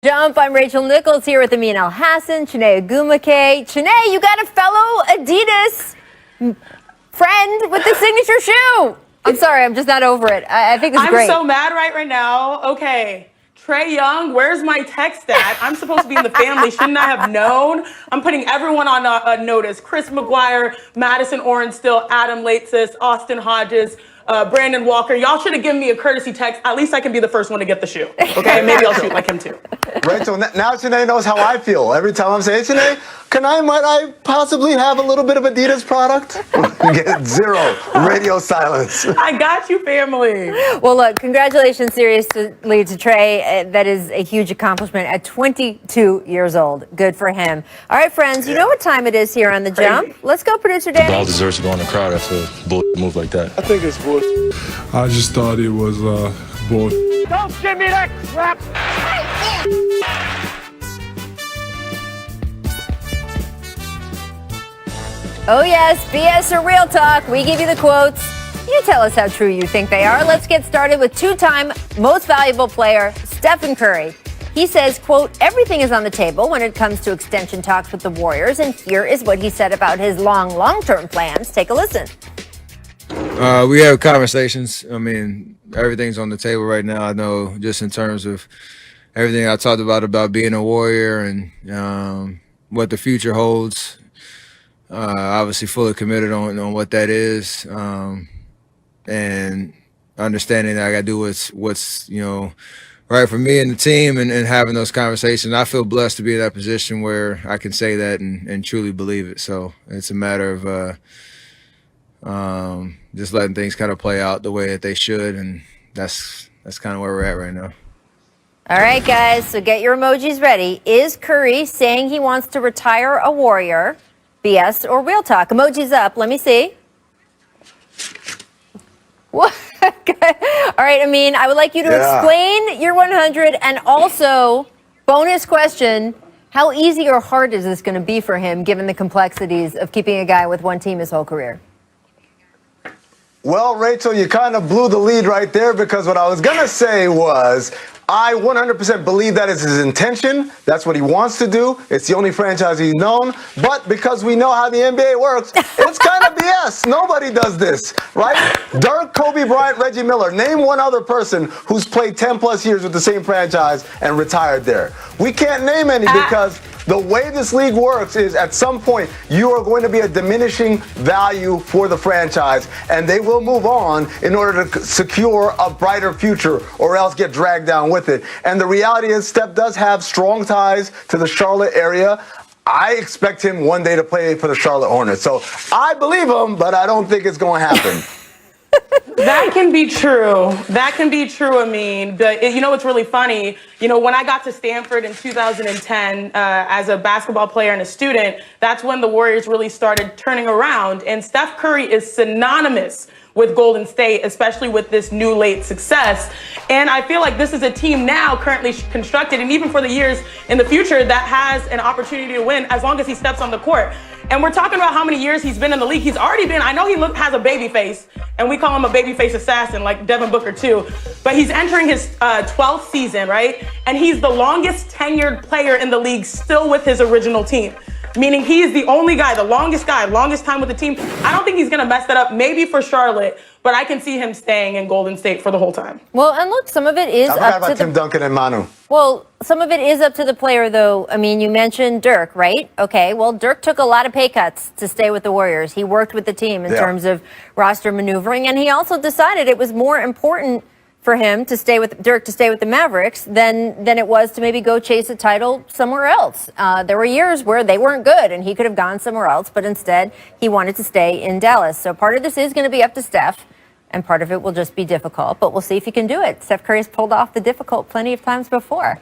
Jump, I'm Rachel Nichols here with Amin Al-Hassan, Chiney Ogumake. Chiney, you got a fellow Adidas friend with the signature shoe. I'm sorry, I'm just not over it. I think it's great. I'm so mad right now. Okay, Trae Young, where's my text at? I'm supposed to be in the family. Shouldn't I have known? I'm putting everyone on a notice. Chris McGuire, Madison Orange Still, Adam Latesis, Austin Hodges, Brandon Walker. Y'all should have given me a courtesy text. At least I can be the first one to get the shoe. Okay, maybe I'll shoot like him too. Rachel, now Chiney knows how I feel. Every time I'm saying, Chiney, might I possibly have a little bit of Adidas product? Get zero radio silence. I got you, family. Well, look, congratulations seriously to Trae. That is a huge accomplishment at 22 years old. Good for him. All right, friends, you know what time it is here on The Jump. Let's go, producer Danny. The ball deserves to go in the crowd after a bull move like that. I think it's bull. I just thought it was bull. Don't give me that crap! Oh yes, BS or real talk. We give you the quotes. You tell us how true you think they are. Let's get started with two-time most valuable player, Stephen Curry. He says, quote, everything is on the table when it comes to extension talks with the Warriors, and here is what he said about his long-term plans. Take a listen. We have conversations. I mean, everything's on the table right now. I know just in terms of everything I talked about being a Warrior and what the future holds. Obviously fully committed on what that is, and understanding that I got to do what's right for me and the team, and having those conversations. I feel blessed to be in that position where I can say that and truly believe it. So it's a matter of just letting things kind of play out the way that they should, and that's kind of where we're at right now. All right, guys, so get your emojis ready. Is Curry saying he wants to retire a Warrior? BS or real talk? Emojis up. Let me see. What? All right, Amin, I would like you to explain your 100, and also, bonus question, how easy or hard is this going to be for him, given the complexities of keeping a guy with one team his whole career? Well, Rachel, you kind of blew the lead right there, because what I was going to say was I 100% believe that is his intention. That's what he wants to do. It's the only franchise he's known. But because we know how the NBA works, it's kind of BS. Nobody does this, right? Dirk, Kobe Bryant, Reggie Miller. Name one other person who's played 10 plus years with the same franchise and retired there. We can't name any, because the way this league works is at some point you are going to be a diminishing value for the franchise, and they will move on in order to secure a brighter future, or else get dragged down with it. And the reality is Steph does have strong ties to the Charlotte area. I expect him one day to play for the Charlotte Hornets. So I believe him, but I don't think it's going to happen. That can be true. That can be true, Amin. But you know what's really funny? When I got to Stanford in 2010 as a basketball player and a student, that's when the Warriors really started turning around. And Steph Curry is synonymous with Golden State, especially with this new late success. And I feel like this is a team now currently constructed, and even for the years in the future, that has an opportunity to win as long as he steps on the court. And we're talking about how many years he's been in the league. He's already been, I know he has a baby face, and we call him a baby face assassin, like Devin Booker too. But he's entering his 12th season, right? And he's the longest tenured player in the league, still with his original team. Meaning he is the only guy, the longest time with the team. I don't think he's going to mess that up, maybe for Charlotte, but I can see him staying in Golden State for the whole time. Well, and look, some of it is up to Tim Duncan and Manu. Well, some of it is up to the player, though. I mean, you mentioned Dirk, right? Okay, well, Dirk took a lot of pay cuts to stay with the Warriors. He worked with the team in terms of roster maneuvering, and he also decided it was more important for him to stay with Dirk, to stay with the Mavericks than it was to maybe go chase a title somewhere else. There were years where they weren't good and he could have gone somewhere else, but instead he wanted to stay in Dallas. So part of this is going to be up to Steph, and part of it will just be difficult, but we'll see if he can do it. Steph Curry's pulled off the difficult plenty of times before.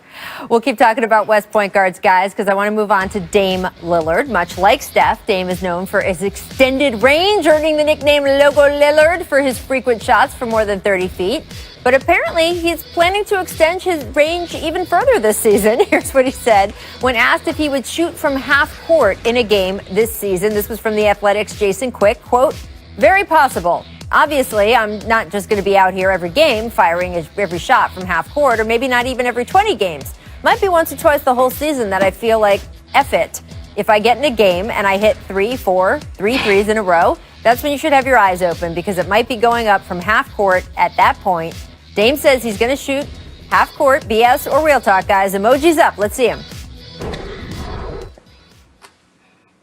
We'll keep talking about West point guards, guys, because I want to move on to Dame Lillard. Much like Steph, Dame is known for his extended range, earning the nickname Logo Lillard for his frequent shots from more than 30 feet. But apparently, he's planning to extend his range even further this season. Here's what he said when asked if he would shoot from half court in a game this season. This was from The Athletic's Jason Quick. Quote, very possible. Obviously, I'm not just going to be out here every game firing every shot from half court, or maybe not even every 20 games. might be once or twice the whole season that I feel like, F it. If I get in a game and I hit 3 threes in a row, that's when you should have your eyes open because it might be going up from half court at that point. Dame says he's going to shoot half court, BS or real talk, guys. Emojis up. Let's see him.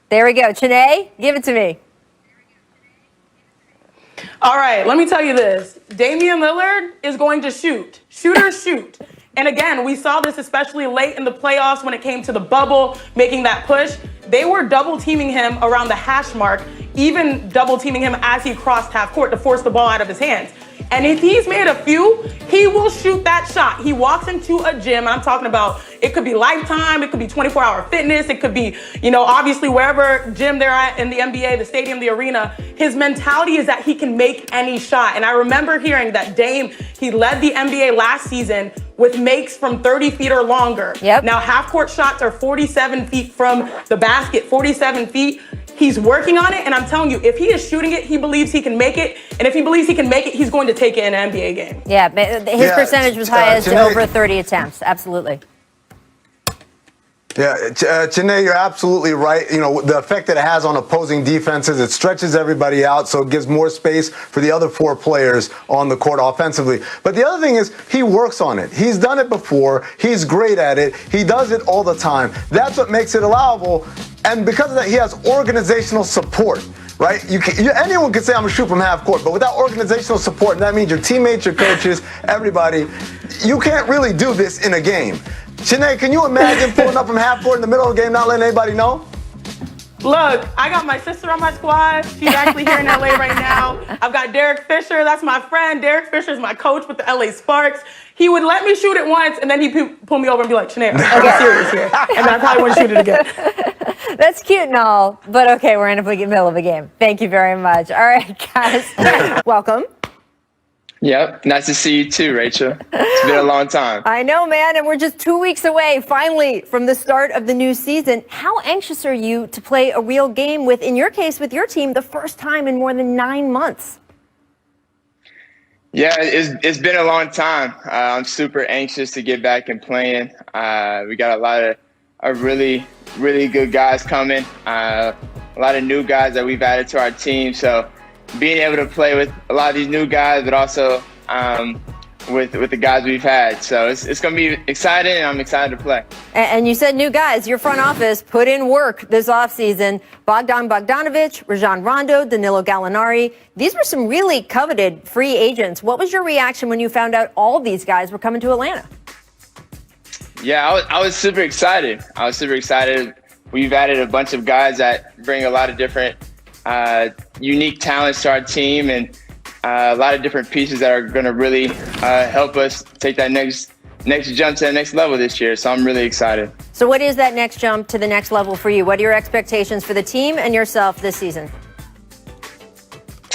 There we go. Chene, give it to me. All right, let me tell you this. Damian Lillard is going to shoot. Shooters shoot. And again, we saw this especially late in the playoffs when it came to the bubble, making that push. They were double teaming him around the hash mark, even double teaming him as he crossed half court to force the ball out of his hands. And if he's made a few, he will shoot that shot. He walks into a gym, and I'm talking about it could be Lifetime, it could be 24-hour fitness, it could be, obviously wherever gym they're at in the NBA, the stadium, the arena. His mentality is that he can make any shot. And I remember hearing that Dame, he led the NBA last season with makes from 30 feet or longer. Yep. Now, half-court shots are 47 feet from the basket, 47 feet. He's working on it, and I'm telling you, if he is shooting it, he believes he can make it. And if he believes he can make it, he's going to take it in an NBA game. Yeah, his percentage was high as over 30 attempts. Absolutely. Yeah, Chene, you're absolutely right. The effect that it has on opposing defenses, it stretches everybody out, so it gives more space for the other 4 players on the court offensively. But the other thing is he works on it. He's done it before. He's great at it. He does it all the time. That's what makes it allowable. And because of that, he has organizational support. Right? Anyone can say I'm a shoot from half court, but without organizational support, and that means your teammates, your coaches, everybody, you can't really do this in a game. Chene, can you imagine pulling up from half court in the middle of the game, not letting anybody know? Look, I got my sister on my squad. She's actually here in LA right now. I've got Derek Fisher. That's my friend. Derek Fisher is my coach with the LA Sparks. He would let me shoot it once, and then he'd pull me over and be like, Chene, I'm serious here. And then I probably wouldn't shoot it again. That's cute and all, but okay, we're in the middle of a game. Thank you very much. All right, guys, welcome. Yep, nice to see you too, Rachel. It's been a long time. I know, man, and we're just 2 weeks away, finally, from the start of the new season. How anxious are you to play a real game with, in your case, with your team, the first time in more than 9 months? Yeah, it's been a long time. I'm super anxious to get back and playing. We got a lot of really, really good guys coming. A lot of new guys that we've added to our team. So being able to play with a lot of these new guys, but also with the guys we've had. So it's going to be exciting, and I'm excited to play. And you said new guys. Your front office put in work this offseason. Bogdan Bogdanovic, Rajon Rondo, Danilo Gallinari. These were some really coveted free agents. What was your reaction when you found out all these guys were coming to Atlanta? Yeah, I was super excited. We've added a bunch of guys that bring a lot of different unique talents to our team, and a lot of different pieces that are going to really help us take that next jump to the next level this year. So I'm really excited. So what is that next jump to the next level for you? What are your expectations for the team and yourself this season?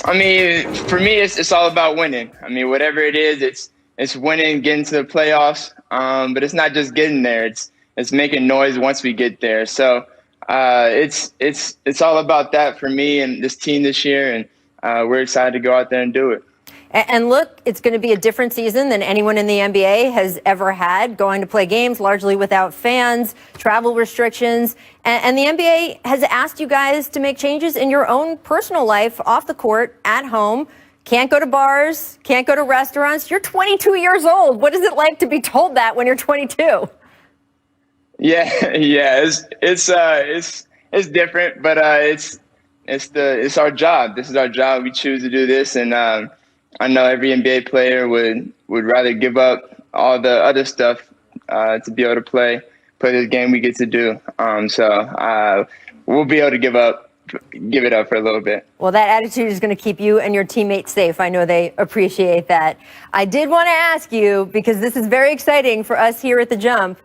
I mean, for me, it's all about winning. I mean, whatever it is, it's winning, getting to the playoffs. But it's not just getting there. It's making noise once we get there. So it's all about that for me and this team this year, and we're excited to go out there and do it. And look, it's going to be a different season than anyone in the NBA has ever had, going to play games largely without fans, travel restrictions. And the NBA has asked you guys to make changes in your own personal life, off the court, at home. Can't go to bars, can't go to restaurants. You're 22 years old. What is it like to be told that when you're 22? Yeah, it's different, but it's our job. This is our job. We choose to do this, and I know every NBA player would rather give up all the other stuff to be able to play this game we get to do. So we'll be able to give it up for a little bit. Well, that attitude is going to keep you and your teammates safe. I know they appreciate that. I did want to ask you, because this is very exciting for us here at The Jump,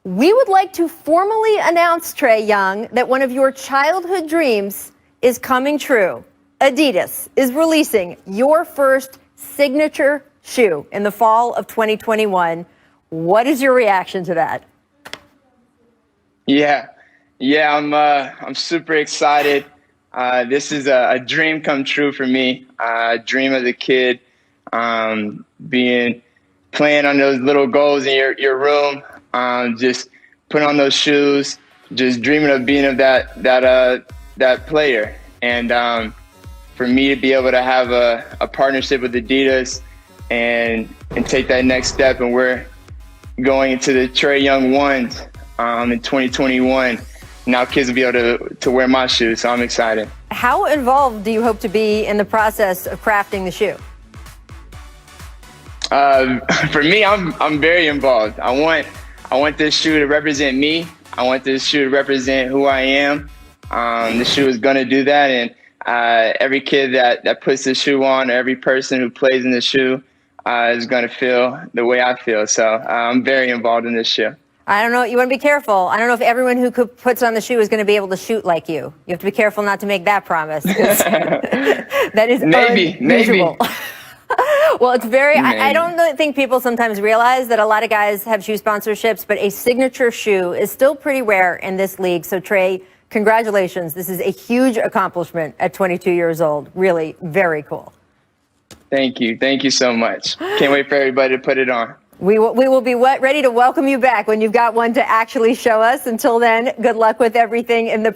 we would like to formally announce, Trae Young, that one of your childhood dreams is coming true. Adidas is releasing your first signature shoe in the fall of 2021. What is your reaction to that? Yeah, I'm super excited. This is a dream come true for me. A dream as a kid, playing on those little goals in your room. just putting on those shoes, just dreaming of being of that player. And for me to be able to have a partnership with Adidas and take that next step, and we're going into the Trae Young ones in 2021. Now kids will be able to wear my shoes, so I'm excited. How involved do you hope to be in the process of crafting the shoe? For me, I'm very involved. I want this shoe to represent me. I want this shoe to represent who I am. The shoe is going to do that, and every kid that puts the shoe on, or every person who plays in the shoe is going to feel the way I feel. So I'm very involved in this shoe. I don't know. You want to be careful. I don't know if everyone who puts on the shoe is going to be able to shoot like you. You have to be careful not to make that promise. That is unusual. Well, it's very, I don't think people sometimes realize that a lot of guys have shoe sponsorships, but a signature shoe is still pretty rare in this league. So, Trae, congratulations. This is a huge accomplishment at 22 years old. Really, very cool. Thank you. Thank you so much. Can't wait for everybody to put it on. We will be ready to welcome you back when you've got one to actually show us. Until then, good luck with everything in the